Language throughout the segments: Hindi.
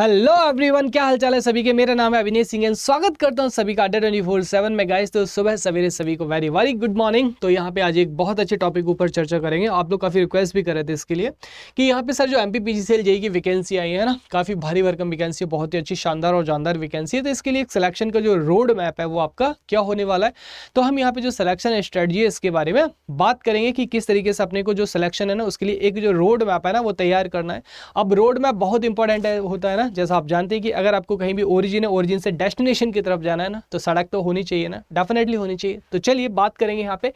हेलो एवरीवन, क्या हालचाल है सभी के। मेरा नाम है अविनेश सिंह एंड स्वागत करता हूं सभी का अड्डा 24/7 में गाइस। तो सुबह सवेरे सभी को वेरी वेरी गुड मॉर्निंग। तो यहाँ पे आज एक बहुत अच्छे टॉपिक ऊपर चर्चा करेंगे। आप लोग काफ़ी रिक्वेस्ट भी कर रहे थे इसके लिए कि यहाँ पे सर जो MPPGCL जेई की वैकेंसी आई है ना, काफ़ी भारी भरकम वैकेंसी है, बहुत ही अच्छी शानदार और जानदार वैकेंसी है। तो इसके लिए एक सिलेक्शन का जो रोड मैप है वो आपका क्या होने वाला है, तो हम यहाँ पे जो सिलेक्शन स्ट्रेटजी है इसके बारे में बात करेंगे कि किस तरीके से अपने को जो सिलेक्शन है ना उसके लिए एक जो रोड मैप है ना वो तैयार करना है। अब रोड मैप बहुत इंपॉर्टेंट होता है ना, जैसा आप जानते हैं कि अगर आपको कहीं भी ओरिजिन है, ओरिजिन से डेस्टिनेशन की तरफ जाना है ना, तो सड़क तो होनी चाहिए ना, डेफिनेटली होनी चाहिए। तो चलिए बात करेंगे यहाँ पे।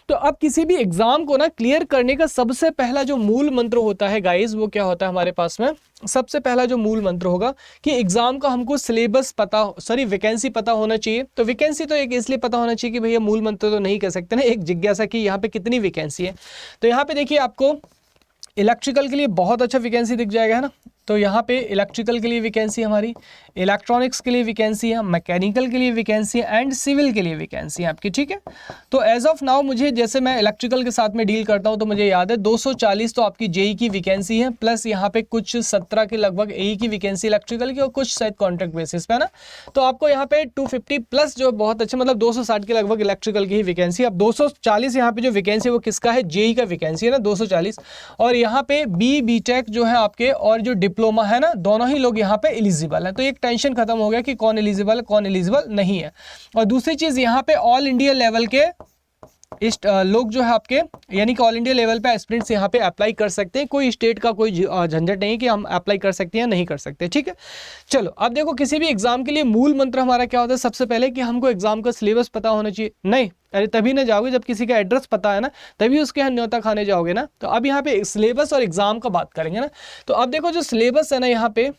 तो अब किसी भी एग्जाम को ना क्लियर करने का सबसे पहला जो मूल मंत्र होता है गाइस, वो क्या होता है हमारे पास में। सबसे पहला जो मूल मंत्र होगा कि एग्जाम का हमको सिलेबस पता, वैकेंसी पता होना चाहिए। तो वैकेंसी तो एक इसलिए पता होना चाहिए कि भैया मूल मंत्र तो नहीं कह सकते ना, एक जिज्ञासा कि यहाँ पे कितनी वैकेंसी है। तो यहाँ पे देखिए आपको इलेक्ट्रिकल के लिए बहुत अच्छा वैकेंसी दिख जाएगा, है ना। तो यहाँ पे इलेक्ट्रिकल के लिए वैकेंसी हमारी, इलेक्ट्रॉनिक्स के लिए वैकेंसी है, मैकेनिकल के लिए वैकेंसी है एंड सिविल के लिए वैकेंसी है आपकी, ठीक है। तो एज ऑफ नाउ मुझे, जैसे मैं इलेक्ट्रिकल के साथ में डील करता हूँ तो मुझे याद है 240 तो आपकी जेई की वैकेंसी है, प्लस यहाँ पे कुछ 17 के लगभग एई की वैकेंसी इलेक्ट्रिकल की और कुछ शायद कॉन्ट्रैक्ट बेसिस पे, है ना। तो आपको यहाँ पे 250 प्लस जो बहुत अच्छे, मतलब 260 के लगभग इलेक्ट्रिकल की ही वैकेंसी। अब 240 यहाँ पे जो वैकेंसी है वो किसका है, जेई का वैकेंसी है ना 240। और यहाँ पे बीटेक जो है आपके और जो डिप्लोमा है ना, दोनों ही लोग यहाँ पे एलिजिबल है। तो एक टेंशन खत्म हो गया कि कौन एलिजिबल है कौन एलिजिबल नहीं है। और दूसरी चीज यहाँ पे ऑल इंडिया लेवल के इस लोग जो है आपके, यानी कि ऑल इंडिया लेवल पे एस्पिरेंट्स यहाँ पे अप्लाई कर सकते हैं। कोई स्टेट का कोई झंझट नहीं कि हम अप्लाई कर सकते हैं या नहीं कर सकते, ठीक है। चलो अब देखो, किसी भी एग्जाम के लिए मूल मंत्र हमारा क्या होता है, सबसे पहले कि हमको एग्जाम का सिलेबस पता होना चाहिए। नहीं, अरे तभी ना जाओगे जब किसी का एड्रेस पता है ना, तभी उसके यहाँ न्योता खाने जाओगे ना। तो अब यहाँ पे सिलेबस और एग्जाम का बात करेंगे ना। तो अब देखो जो सिलेबस है ना, यहाँ पे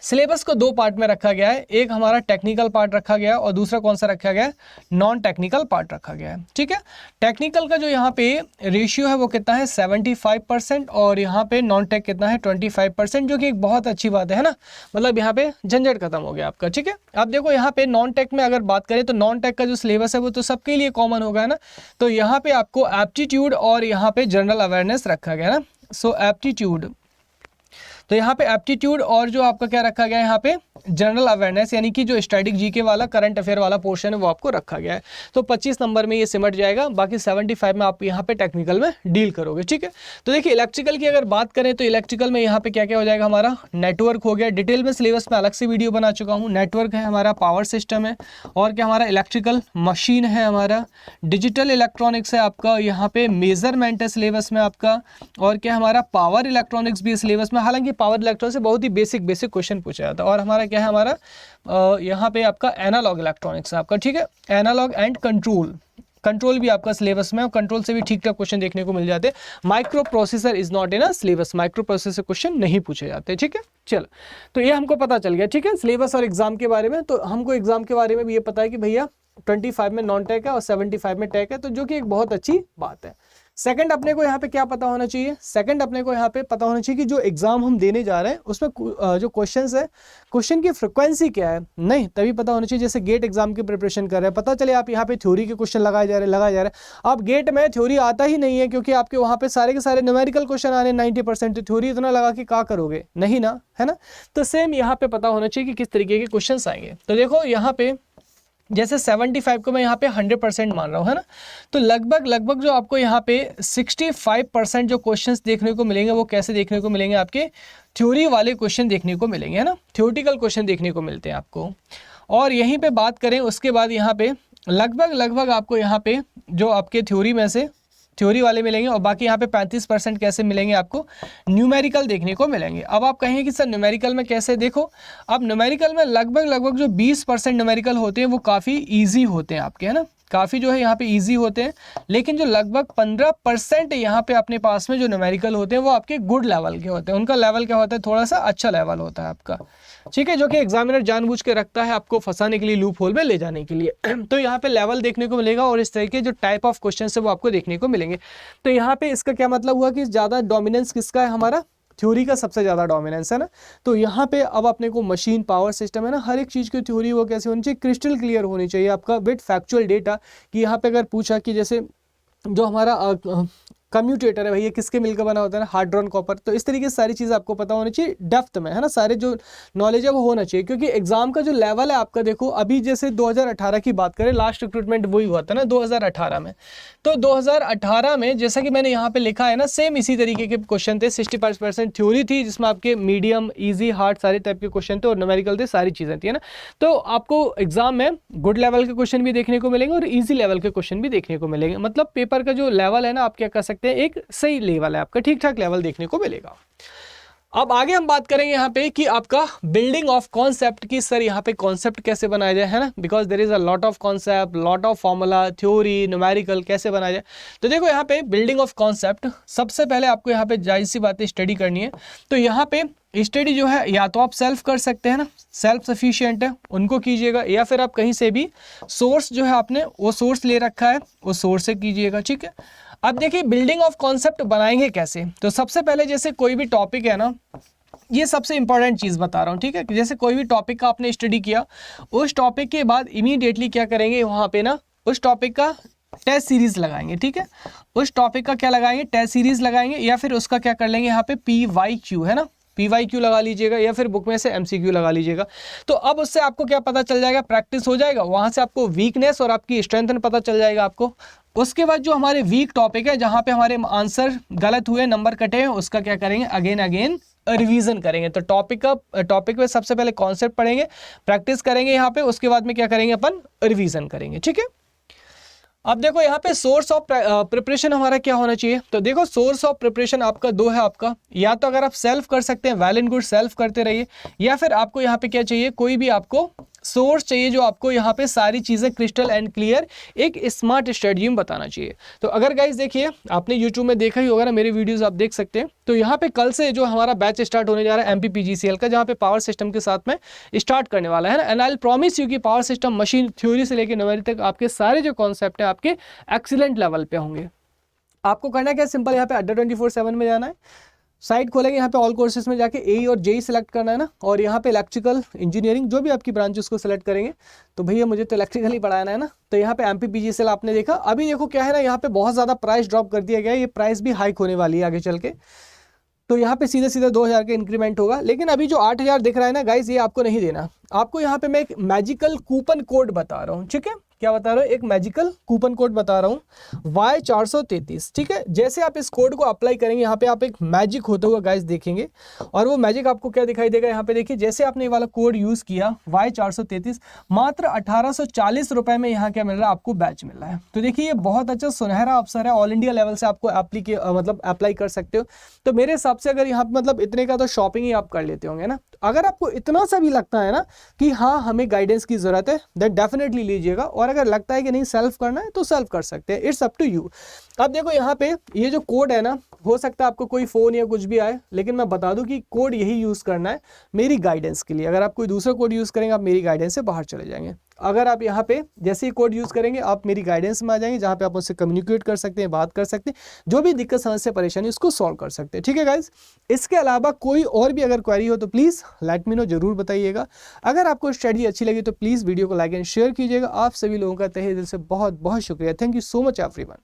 सिलेबस को दो पार्ट में रखा गया है। एक हमारा टेक्निकल पार्ट रखा गया है और दूसरा कौन सा रखा गया है, नॉन टेक्निकल पार्ट रखा गया है, ठीक है। टेक्निकल का जो यहाँ पे रेशियो है वो कितना है 75% और यहाँ पे नॉन टेक कितना है 25%, जो कि एक बहुत अच्छी बात है ना। मतलब यहाँ पे झंझट खत्म हो गया आपका, ठीक है। अब देखो यहाँ पे नॉन टेक में अगर बात करें तो नॉन टेक का जो सिलेबस है वो तो सबके लिए कॉमन होगा ना। तो यहाँ पे आपको एप्टीट्यूड और यहाँ पे जनरल अवेयरनेस रखा गया ना। सो एप्टीट्यूड, तो यहाँ पे एप्टीट्यूड और जो आपका क्या रखा गया है यहाँ पे जनरल अवेयरनेस, यानी कि जो स्टैटिक जीके वाला करंट अफेयर वाला पोर्शन है वो आपको रखा गया है। तो 25 नंबर में ये सिमट जाएगा, बाकी 75 में आप यहाँ पे टेक्निकल में डील करोगे, ठीक है। तो देखिए इलेक्ट्रिकल की अगर बात करें तो इलेक्ट्रिकल में यहाँ पे क्या क्या हो जाएगा, हमारा नेटवर्क हो गया, डिटेल में सिलेबस में अलग से वीडियो बना चुका हूँ। नेटवर्क है हमारा, पावर सिस्टम है, और क्या हमारा इलेक्ट्रिकल मशीन है, हमारा डिजिटल इलेक्ट्रॉनिक्स है आपका, यहाँ पे मेजरमेंट है सिलेबस में आपका, और क्या हमारा पावर इलेक्ट्रॉनिक्स भी है सिलेबस में। हालांकि पावर इलेक्ट्रॉनिक्स से बहुत ही बेसिक क्वेश्चन पूछा जाता है। और हमारा क्या है, हमारा यहाँ पे आपका एनालॉग इलेक्ट्रॉनिक्स है आपका, ठीक है। एनालॉग एंड कंट्रोल भी आपका सिलेबस में, और कंट्रोल से भी ठीक ठाक क्वेश्चन देखने को मिल जाते हैं। Micro processor is not in a syllabus, micro processor question नहीं पूछे जाते, ठीक है। चलो, तो ये हमको पता चल गया, ठीक है, सिलेबस और एग्जाम के बारे में। तो हमको एग्जाम के बारे में भी ये पता है कि भैया 25 में नॉन टेक है और 75 में टेक है, तो जो कि एक बहुत अच्छी बात है। सेकंड अपने को यहाँ पे क्या पता होना चाहिए, सेकंड अपने को यहाँ पे पता होना चाहिए कि जो एग्जाम हम देने जा रहे हैं उसमें जो क्वेश्चंस है, क्वेश्चन की फ्रिक्वेंसी क्या है। नहीं, तभी पता होना चाहिए। जैसे गेट एग्जाम की प्रिपरेशन कर रहे हैं, पता चले आप यहाँ पे थ्योरी के क्वेश्चन लगाए जा रहे हैं। अब गेट में थ्योरी आता ही नहीं है, क्योंकि आपके वहाँ पे सारे के सारे न्यूमेरिकल क्वेश्चन आने 90%, तो थ्योरी इतना लगा के क्या करोगे, नहीं ना, है ना। तो सेम यहाँ पे पता होना चाहिए कि किस तरीके के क्वेश्चन आएंगे। तो देखो यहाँ पे जैसे 75 को मैं यहाँ पे 100% मान रहा हूँ, है ना। तो लगभग जो आपको यहाँ पे 65% जो क्वेश्चंस देखने को मिलेंगे वो कैसे देखने को मिलेंगे, आपके थ्योरी वाले क्वेश्चन देखने को मिलेंगे, है ना। थ्योरेटिकल क्वेश्चन देखने को मिलते हैं आपको। और यहीं पे बात करें उसके बाद यहाँ पे लगभग आपको यहाँ पे जो आपके थ्योरी में से थ्योरी वाले मिलेंगे, और बाकी यहाँ पे 35% कैसे मिलेंगे, आपको न्यूमेरिकल देखने को मिलेंगे। अब आप कहेंगे कि सर न्यूमेरिकल में कैसे, देखो अब न्यूमेरिकल में लगभग जो 20% न्यूमेरिकल होते हैं वो काफ़ी ईजी होते हैं आपके, है ना, काफ़ी जो है यहाँ पे इजी होते हैं। लेकिन जो लगभग 15% यहाँ पे अपने पास में जो न्यूमेरिकल होते हैं वो आपके गुड लेवल के होते हैं। उनका लेवल क्या होता है, थोड़ा सा अच्छा लेवल होता है आपका, ठीक है, जो कि एग्जामिनर जानबूझ के रखता है आपको फंसाने के लिए, लूप होल में ले जाने के लिए। तो यहाँ पे लेवल देखने को मिलेगा, और इस तरह के जो टाइप ऑफ क्वेश्चन है वो आपको देखने को मिलेंगे। तो यहाँ पे इसका क्या मतलब हुआ कि ज़्यादा डोमिनेंस किसका है, हमारा थ्योरी का सबसे ज़्यादा डोमिनेंस है ना। तो यहाँ पे अब अपने को मशीन पावर सिस्टम है ना, हर एक चीज़ की थ्योरी वो कैसे होनी चाहिए, क्रिस्टल क्लियर होनी चाहिए आपका विद फैक्चुअल डेटा। कि यहाँ पे अगर पूछा कि जैसे जो हमारा कम्यूटेटर है भैया किसके मिलकर बना होता है ना, हार्ड ड्रॉन कॉपर। तो इस तरीके से सारी चीज़ आपको पता होनी चाहिए डेप्थ में, है ना, सारे जो नॉलेज है वो होना चाहिए, क्योंकि एग्जाम का जो लेवल है आपका, देखो अभी जैसे 2018 की बात करें, लास्ट रिक्रूटमेंट वही हुआ था ना 2018 में, तो 2018 में जैसा कि मैंने यहाँ पे लिखा है ना, सेम इसी तरीके के क्वेश्चन थे। 65% थ्योरी थी जिसमें आपके मीडियम, ईजी, हार्ड सारे टाइप के क्वेश्चन थे और न्यूमेरिकल थे, सारी चीज़ें थी, है ना। तो आपको एग्जाम में गुड लेवल के क्वेश्चन भी देखने को मिलेंगे और ईजी लेवल के क्वेश्चन भी देखने को मिलेंगे। मतलब पेपर का जो लेवल है ना, आप क्या कर सकते हैं, एक सही लेवल है आपका, ठीक ठाक लेवल देखने को मिलेगा। अब आगे हम बात करेंगे यहाँ पे कि आपका बिल्डिंग ऑफ कॉन्सेप्ट की, सर यहाँ पे कॉन्सेप्ट कैसे बनाया जाए, है ना, because there is a lot of concept, lot of formula, theory, numerical, कैसे बनाया जाए। तो देखो यहाँ पे बिल्डिंग ऑफ कॉन्सेप्ट, सबसे पहले आपको यहाँ पे जायज़ सी बातें स्टडी करनी है। तो यहाँ पे स्टडी जो है या तो आप सेल्फ कर सकते हैं ना, सेल्फ सफिशिएंट है, उनको कीजिएगा, या फिर आप कहीं से भी सोर्स जो है आपने वो सोर्स ले रखा है, वो सोर्स से कीजिएगा, ठीक है। अब देखिए बिल्डिंग ऑफ कॉन्सेप्ट बनाएंगे कैसे। तो सबसे पहले जैसे कोई भी टॉपिक है ना, ये सबसे इंपॉर्टेंट चीज़ बता रहा हूँ, ठीक है। जैसे कोई भी टॉपिक का आपने स्टडी किया, उस टॉपिक के बाद इमीडिएटली क्या करेंगे, वहाँ पे ना उस टॉपिक का टेस्ट सीरीज लगाएंगे, ठीक है। उस टॉपिक का क्या लगाएंगे, टेस्ट सीरीज लगाएंगे, या फिर उसका क्या कर लेंगे यहाँ पे PYQ, है ना, PYQ लगा लीजिएगा, या फिर बुक में से MCQ लगा लीजिएगा। तो अब उससे आपको क्या पता चल जाएगा, प्रैक्टिस हो जाएगा, वहाँ से आपको वीकनेस और आपकी स्ट्रेंथ पता चल जाएगा आपको। उसके बाद जो हमारे वीक टॉपिक है, जहाँ पे हमारे आंसर गलत हुए, नंबर कटे हैं, उसका क्या करेंगे, अगेन रिवीजन करेंगे। तो टॉपिक में सबसे पहले कॉन्सेप्ट पढ़ेंगे, प्रैक्टिस करेंगे यहाँ पे, उसके बाद में क्या करेंगे, अपन रिवीजन करेंगे, ठीक है। अब देखो यहाँ पे सोर्स ऑफ प्रिपरेशन हमारा क्या होना चाहिए। तो देखो सोर्स ऑफ प्रिपरेशन आपका दो है आपका, या तो अगर आप सेल्फ कर सकते हैं, वेल एंड गुड, सेल्फ करते रहिए, या फिर आपको यहाँ पे क्या चाहिए, कोई भी आपको सोर्स चाहिए जो आपको यहाँ पे सारी चीज़ें क्रिस्टल एंड क्लियर एक स्मार्ट स्ट्रेटजी बताना चाहिए। तो अगर गाइज देखिए, आपने यूट्यूब में देखा ही होगा ना, मेरे वीडियोस आप देख सकते हैं। तो यहाँ पे कल से जो हमारा बैच स्टार्ट होने जा रहा है MPPGCL का, जहाँ पे पावर सिस्टम के साथ में स्टार्ट करने वाला है ना, and I will promise you कि पावर सिस्टम मशीन थ्योरी से लेकर न्यूमेरिक तक आपके सारे जो कॉन्सेप्ट है आपके एक्सीलेंट लेवल पे होंगे। आपको करना क्या, सिंपल यहाँ पे अड्डा 24/7 में जाना है, साइट खोलेंगे, यहाँ पे ऑल कोर्सेज में जाके AE और JEE सेलेक्ट करना है ना, और यहाँ पे इलेक्ट्रिकल इंजीनियरिंग जो भी आपकी ब्रांच उसको सेलेक्ट करेंगे। तो भैया मुझे तो इलेक्ट्रिकल ही पढ़ाना है ना, तो यहाँ पे MPPGCL आपने देखा। अभी देखो क्या है ना, यहाँ पे बहुत ज़्यादा प्राइस ड्रॉप कर दिया गया है, ये प्राइस भी हाइक होने वाली है आगे चल के। तो यहाँ पे सीधे 2000 का इंक्रीमेंट होगा, लेकिन अभी जो 8000 दिख रहा है ना गाइज, ये आपको नहीं देना। आपको यहाँ पे मैं एक मैजिकल कूपन कोड बता रहा हूँ, ठीक है। क्या बता रहा हूँ, एक मैजिकल कूपन कोड बता रहा हूँ, Y433, ठीक है। जैसे आप इस कोड को अप्लाई करेंगे, यहाँ पे आप एक मैजिक होता हुआ गाइज देखेंगे, और वो मैजिक आपको क्या दिखाई देगा, यहाँ पे देखिए, जैसे आपने ये वाला कोड यूज़ किया Y433, मात्र 1840 रुपये में यहाँ क्या मिल रहा है, आपको बैच मिल रहा है। तो देखिए ये बहुत अच्छा सुनहरा अवसर है, ऑल इंडिया लेवल से आपको अप्लाई कर सकते हो। तो मेरे हिसाब से अगर यहाँ पे मतलब इतने का तो शॉपिंग ही आप कर लेते होंगे ना। अगर आपको इतना सा भी लगता है ना कि हाँ हमें गाइडेंस की ज़रूरत है, दैट डेफिनेटली लीजिएगा, और अगर लगता है कि नहीं सेल्फ करना है तो सेल्फ कर सकते हैं, इट्स अप टू यू। अब देखो यहाँ पे ये जो कोड है ना, हो सकता है आपको कोई फ़ोन या कुछ भी आए, लेकिन मैं बता दूं कि कोड यही यूज़ करना है मेरी गाइडेंस के लिए। अगर आप कोई दूसरा कोड यूज़ करेंगे, आप मेरी गाइडेंस से बाहर चले जाएंगे। अगर आप यहाँ पे जैसे ही कोड यूज़ करेंगे, आप मेरी गाइडेंस में आ जाएंगे, जहाँ पे आप उससे कम्युनिकेट कर सकते हैं, बात कर सकते हैं, जो भी दिक्कत, समस्या, परेशानी उसको सॉल्व कर सकते हैं, ठीक है गाइज। इसके अलावा कोई और भी अगर क्वेरी हो तो प्लीज़ लेट मी नो, जरूर बताइएगा। अगर आपको स्ट्रेटजी अच्छी लगी तो प्लीज़ वीडियो को लाइक एंड शेयर कीजिएगा। आप सभी लोगों का तहे दिल से बहुत बहुत शुक्रिया। Thank you so much everyone.